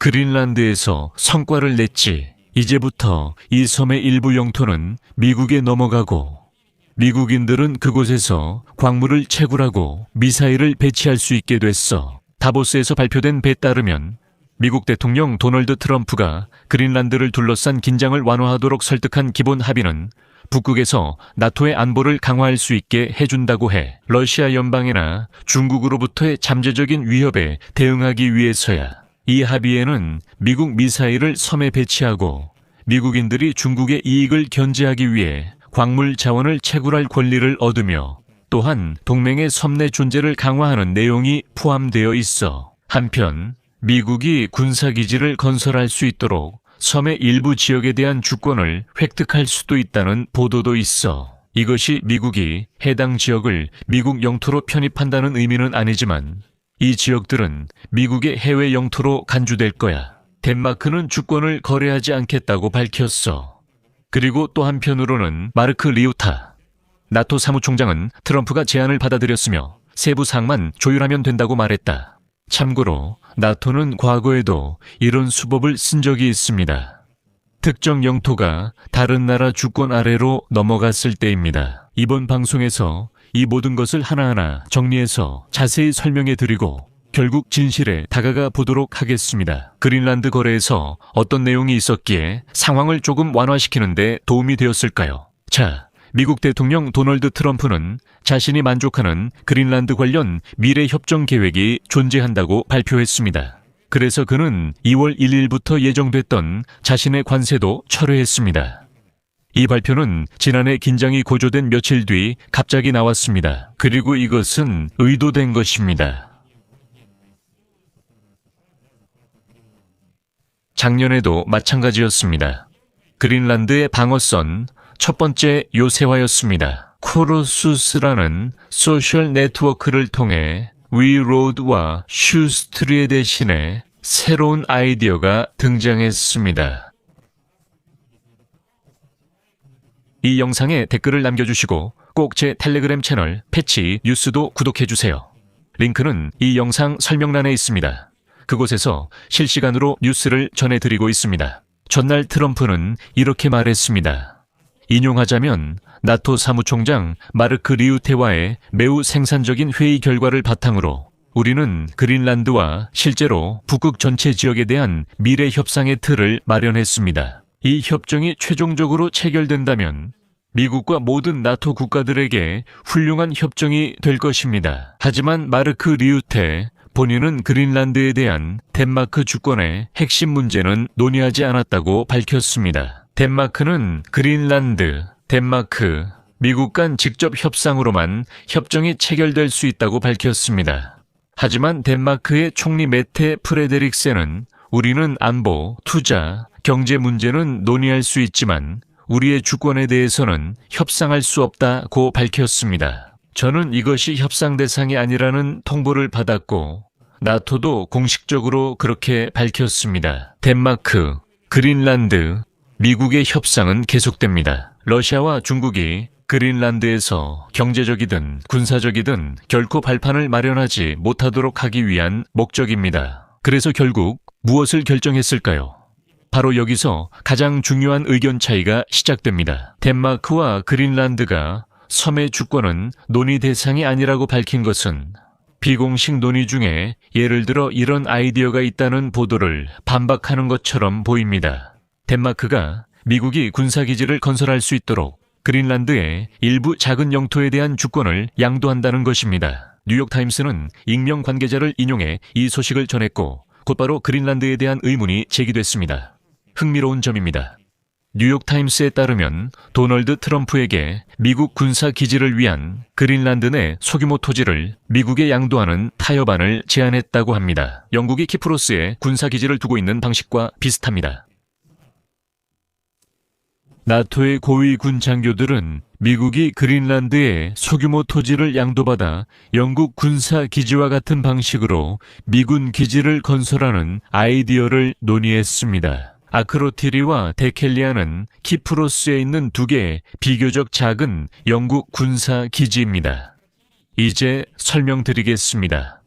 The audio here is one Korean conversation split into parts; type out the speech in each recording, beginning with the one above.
그린란드에서 성과를 냈지. 이제부터 이 섬의 일부 영토는 미국에 넘어가고 미국인들은 그곳에서 광물을 채굴하고 미사일을 배치할 수 있게 됐어. 다보스에서 발표된 바에 따르면 미국 대통령 도널드 트럼프가 그린란드를 둘러싼 긴장을 완화하도록 설득한 기본 합의는 북극에서 나토의 안보를 강화할 수 있게 해준다고 해. 러시아 연방이나 중국으로부터의 잠재적인 위협에 대응하기 위해서야. 이 합의에는 미국 미사일을 섬에 배치하고 미국인들이 중국의 이익을 견제하기 위해 광물 자원을 채굴할 권리를 얻으며 또한 동맹의 섬 내 존재를 강화하는 내용이 포함되어 있어. 한편 미국이 군사기지를 건설할 수 있도록 섬의 일부 지역에 대한 주권을 획득할 수도 있다는 보도도 있어. 이것이 미국이 해당 지역을 미국 영토로 편입한다는 의미는 아니지만 이 지역들은 미국의 해외 영토로 간주될 거야. 덴마크는 주권을 거래하지 않겠다고 밝혔어. 그리고 또 한편으로는 마르크 리우타 나토 사무총장은 트럼프가 제안을 받아들였으며 세부 사항만 조율하면 된다고 말했다. 참고로 나토는 과거에도 이런 수법을 쓴 적이 있습니다. 특정 영토가 다른 나라 주권 아래로 넘어갔을 때입니다. 이번 방송에서 이 모든 것을 하나하나 정리해서 자세히 설명해 드리고 결국 진실에 다가가 보도록 하겠습니다. 그린란드 거래에서 어떤 내용이 있었기에 상황을 조금 완화시키는 데 도움이 되었을까요? 자, 미국 대통령 도널드 트럼프는 자신이 만족하는 그린란드 관련 미래 협정 계획이 존재한다고 발표했습니다. 그래서 그는 2월 1일부터 예정됐던 자신의 관세도 철회했습니다. 이 발표는 지난해 긴장이 고조된 며칠 뒤 갑자기 나왔습니다. 그리고 이것은 의도된 것입니다. 작년에도 마찬가지였습니다. 그린란드의 방어선 첫 번째 요새화였습니다. 코로수스라는 소셜 네트워크를 통해 위로드와 슈스트리에 대신에 새로운 아이디어가 등장했습니다. 이 영상에 댓글을 남겨주시고 꼭 제 텔레그램 채널 패치 뉴스도 구독해주세요. 링크는 이 영상 설명란에 있습니다. 그곳에서 실시간으로 뉴스를 전해드리고 있습니다. 전날 트럼프는 이렇게 말했습니다. 인용하자면 나토 사무총장 마르크 리우테와의 매우 생산적인 회의 결과를 바탕으로 우리는 그린란드와 실제로 북극 전체 지역에 대한 미래 협상의 틀을 마련했습니다. 이 협정이 최종적으로 체결된다면 미국과 모든 나토 국가들에게 훌륭한 협정이 될 것입니다. 하지만 마르크 리우테 본인은 그린란드에 대한 덴마크 주권의 핵심 문제는 논의하지 않았다고 밝혔습니다. 덴마크는 그린란드, 덴마크, 미국 간 직접 협상으로만 협정이 체결될 수 있다고 밝혔습니다. 하지만 덴마크의 총리 메테 프레데릭센은 우리는 안보, 투자, 경제 문제는 논의할 수 있지만 우리의 주권에 대해서는 협상할 수 없다고 밝혔습니다. 저는 이것이 협상 대상이 아니라는 통보를 받았고 나토도 공식적으로 그렇게 밝혔습니다. 덴마크, 그린란드, 미국의 협상은 계속됩니다. 러시아와 중국이 그린란드에서 경제적이든 군사적이든 결코 발판을 마련하지 못하도록 하기 위한 목적입니다. 그래서 결국 무엇을 결정했을까요? 바로 여기서 가장 중요한 의견 차이가 시작됩니다. 덴마크와 그린란드가 섬의 주권은 논의 대상이 아니라고 밝힌 것은 비공식 논의 중에 예를 들어 이런 아이디어가 있다는 보도를 반박하는 것처럼 보입니다. 덴마크가 미국이 군사기지를 건설할 수 있도록 그린란드의 일부 작은 영토에 대한 주권을 양도한다는 것입니다. 뉴욕타임스는 익명 관계자를 인용해 이 소식을 전했고 곧바로 그린란드에 대한 의문이 제기됐습니다. 흥미로운 점입니다. 뉴욕타임스에 따르면 도널드 트럼프에게 미국 군사기지를 위한 그린란드 내 소규모 토지를 미국에 양도하는 타협안을 제안했다고 합니다. 영국이 키프로스에 군사기지를 두고 있는 방식과 비슷합니다. 나토의 고위 군 장교들은 미국이 그린란드에 소규모 토지를 양도받아 영국 군사기지와 같은 방식으로 미군 기지를 건설하는 아이디어를 논의했습니다. 아크로티리와 데켈리아는 키프로스에 있는 두 개의 비교적 작은 영국 군사 기지입니다. 이제 설명드리겠습니다.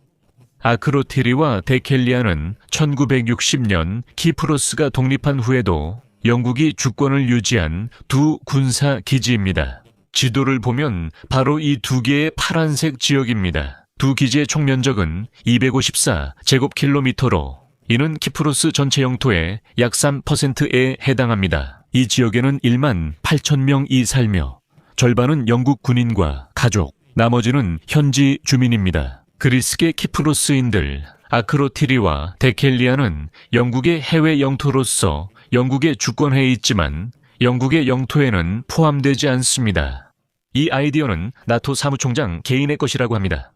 아크로티리와 데켈리아는 1960년 키프로스가 독립한 후에도 영국이 주권을 유지한 두 군사 기지입니다. 지도를 보면 바로 이 두 개의 파란색 지역입니다. 두 기지의 총 면적은 254제곱킬로미터로 이는 키프로스 전체 영토의 약 3%에 해당합니다. 이 지역에는 1만 8천 명이 살며 절반은 영국 군인과 가족, 나머지는 현지 주민입니다. 그리스계 키프로스인들 아크로티리와 데켈리아는 영국의 해외 영토로서 영국의 주권하에 있지만 영국의 영토에는 포함되지 않습니다. 이 아이디어는 나토 사무총장 개인의 것이라고 합니다.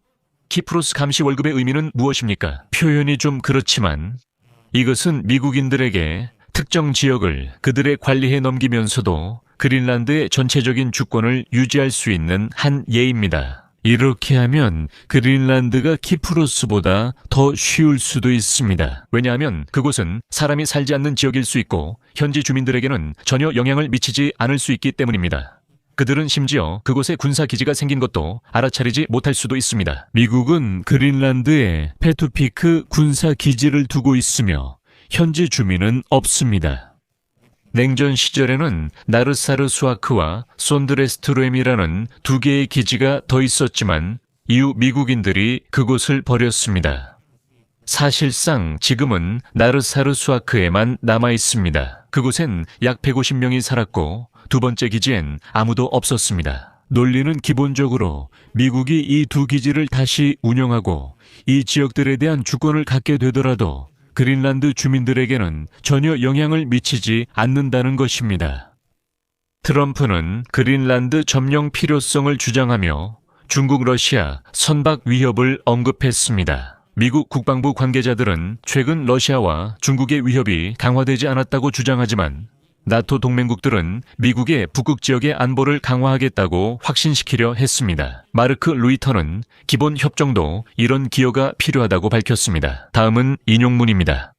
키프로스 감시 월급의 의미는 무엇입니까? 표현이 좀 그렇지만 이것은 미국인들에게 특정 지역을 그들의 관리에 넘기면서도 그린란드의 전체적인 주권을 유지할 수 있는 한 예입니다. 이렇게 하면 그린란드가 키프로스보다 더 쉬울 수도 있습니다. 왜냐하면 그곳은 사람이 살지 않는 지역일 수 있고 현지 주민들에게는 전혀 영향을 미치지 않을 수 있기 때문입니다. 그들은 심지어 그곳에 군사기지가 생긴 것도 알아차리지 못할 수도 있습니다. 미국은 그린란드에 페투피크 군사기지를 두고 있으며 현지 주민은 없습니다. 냉전 시절에는 나르사르 수아크와 손드레스트루엠이라는 두 개의 기지가 더 있었지만 이후 미국인들이 그곳을 버렸습니다. 사실상 지금은 나르사르 수아크에만 남아 있습니다. 그곳엔 약 150명이 살았고 두 번째 기지엔 아무도 없었습니다. 논리는 기본적으로 미국이 이 두 기지를 다시 운영하고 이 지역들에 대한 주권을 갖게 되더라도 그린란드 주민들에게는 전혀 영향을 미치지 않는다는 것입니다. 트럼프는 그린란드 점령 필요성을 주장하며 중국, 러시아 선박 위협을 언급했습니다. 미국 국방부 관계자들은 최근 러시아와 중국의 위협이 강화되지 않았다고 주장하지만 나토 동맹국들은 미국의 북극 지역의 안보를 강화하겠다고 확신시키려 했습니다. 마르크 루이터는 기본 협정도 이런 기여가 필요하다고 밝혔습니다. 다음은 인용문입니다.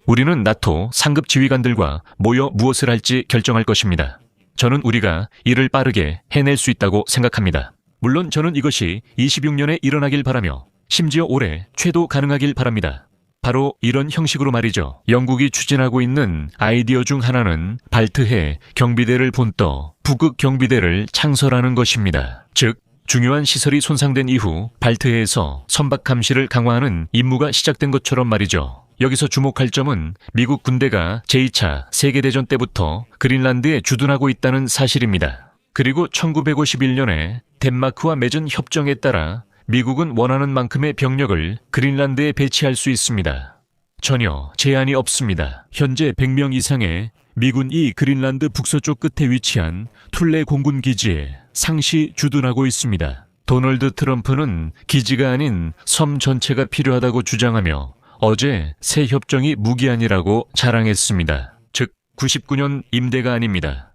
우리는 나토 상급 지휘관들과 모여 무엇을 할지 결정할 것입니다. 저는 우리가 이를 빠르게 해낼 수 있다고 생각합니다. 물론 저는 이것이 26년에 일어나길 바라며 심지어 올해 최도 가능하길 바랍니다. 바로 이런 형식으로 말이죠. 영국이 추진하고 있는 아이디어 중 하나는 발트해 경비대를 본떠 북극 경비대를 창설하는 것입니다. 즉, 중요한 시설이 손상된 이후 발트해에서 선박 감시를 강화하는 임무가 시작된 것처럼 말이죠. 여기서 주목할 점은 미국 군대가 제2차 세계대전 때부터 그린란드에 주둔하고 있다는 사실입니다. 그리고 1951년에 덴마크와 맺은 협정에 따라 미국은 원하는 만큼의 병력을 그린란드에 배치할 수 있습니다. 전혀 제한이 없습니다. 현재 100명 이상의 미군이 그린란드 북서쪽 끝에 위치한 툴레 공군 기지에 상시 주둔하고 있습니다. 도널드 트럼프는 기지가 아닌 섬 전체가 필요하다고 주장하며 어제 새 협정이 무기한이라고 자랑했습니다. 즉 99년 임대가 아닙니다.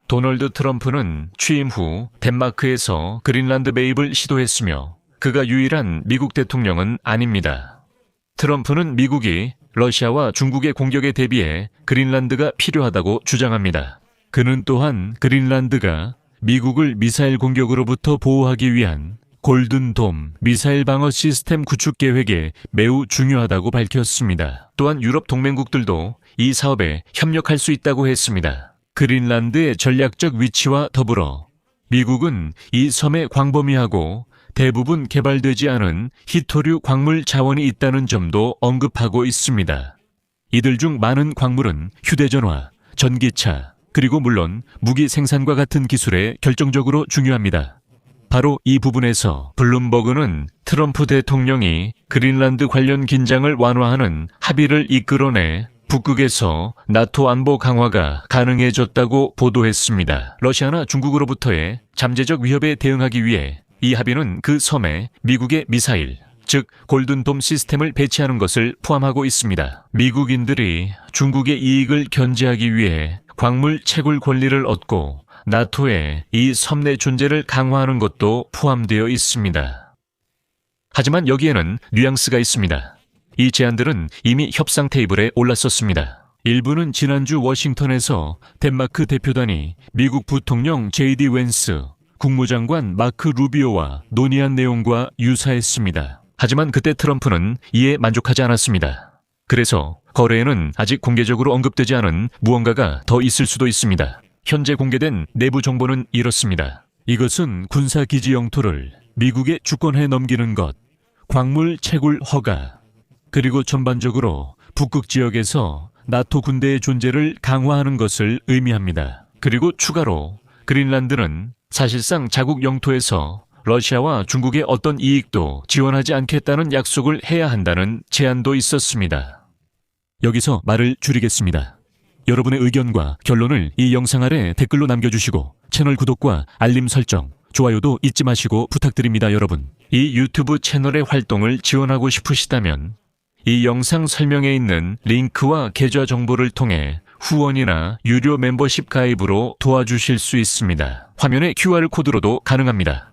도널드 트럼프는 취임 후 덴마크에서 그린란드 매입을 시도했으며 그가 유일한 미국 대통령은 아닙니다. 트럼프는 미국이 러시아와 중국의 공격에 대비해 그린란드가 필요하다고 주장합니다. 그는 또한 그린란드가 미국을 미사일 공격으로부터 보호하기 위한 골든돔 미사일 방어 시스템 구축 계획에 매우 중요하다고 밝혔습니다. 또한 유럽 동맹국들도 이 사업에 협력할 수 있다고 했습니다. 그린란드의 전략적 위치와 더불어 미국은 이 섬에 광범위하고 대부분 개발되지 않은 희토류 광물 자원이 있다는 점도 언급하고 있습니다. 이들 중 많은 광물은 휴대전화, 전기차, 그리고 물론 무기 생산과 같은 기술에 결정적으로 중요합니다. 바로 이 부분에서 블룸버그는 트럼프 대통령이 그린란드 관련 긴장을 완화하는 합의를 이끌어내 북극에서 나토 안보 강화가 가능해졌다고 보도했습니다. 러시아나 중국으로부터의 잠재적 위협에 대응하기 위해 이 합의는 그 섬에 미국의 미사일, 즉 골든돔 시스템을 배치하는 것을 포함하고 있습니다. 미국인들이 중국의 이익을 견제하기 위해 광물 채굴 권리를 얻고 나토의 이 섬 내 존재를 강화하는 것도 포함되어 있습니다. 하지만 여기에는 뉘앙스가 있습니다. 이 제안들은 이미 협상 테이블에 올랐었습니다. 일부는 지난주 워싱턴에서 덴마크 대표단이 미국 부통령 J.D. 웬스, 국무장관 마크 루비오와 논의한 내용과 유사했습니다. 하지만 그때 트럼프는 이에 만족하지 않았습니다. 그래서 거래에는 아직 공개적으로 언급되지 않은 무언가가 더 있을 수도 있습니다. 현재 공개된 내부 정보는 이렇습니다. 이것은 군사기지 영토를 미국의 주권에 넘기는 것, 광물 채굴 허가, 그리고 전반적으로 북극 지역에서 나토 군대의 존재를 강화하는 것을 의미합니다. 그리고 추가로 그린란드는 사실상 자국 영토에서 러시아와 중국의 어떤 이익도 지원하지 않겠다는 약속을 해야 한다는 제안도 있었습니다. 여기서 말을 줄이겠습니다. 여러분의 의견과 결론을 이 영상 아래 댓글로 남겨주시고 채널 구독과 알림 설정, 좋아요도 잊지 마시고 부탁드립니다, 여러분. 이 유튜브 채널의 활동을 지원하고 싶으시다면 이 영상 설명에 있는 링크와 계좌 정보를 통해 후원이나 유료 멤버십 가입으로 도와주실 수 있습니다. 화면의 QR코드로도 가능합니다.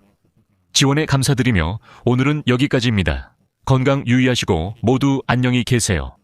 지원에 감사드리며 오늘은 여기까지입니다. 건강 유의하시고 모두 안녕히 계세요.